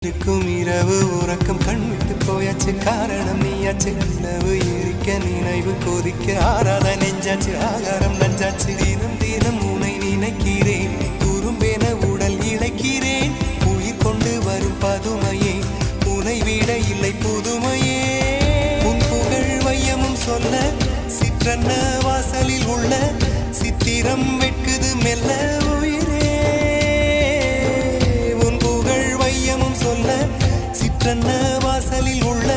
இருக்கும் இரவு உறக்கம் கண்விட்டு போயாச்சு காரணம் நீயாச்சு நிலவு எரிக்க நினைவு கொதிக்க ஆறாத நெஞ்சாச்சு ஆகாரம் நஞ்சாச்சு தினம் தினம் உனை நினைக்கிறேன் குறும்பென உடல் இழைக்கிறேன் உயிர் கொண்டு வரும் பதுமையே உனை விட இல்லை புதுமையே உன் புகழ் வையமும் சொல்ல சிற்றன்ன வாசலில் உள்ள சித்திரம் வெட்குது மெல்ல சிற்றன்ன வாசலில் உள்ள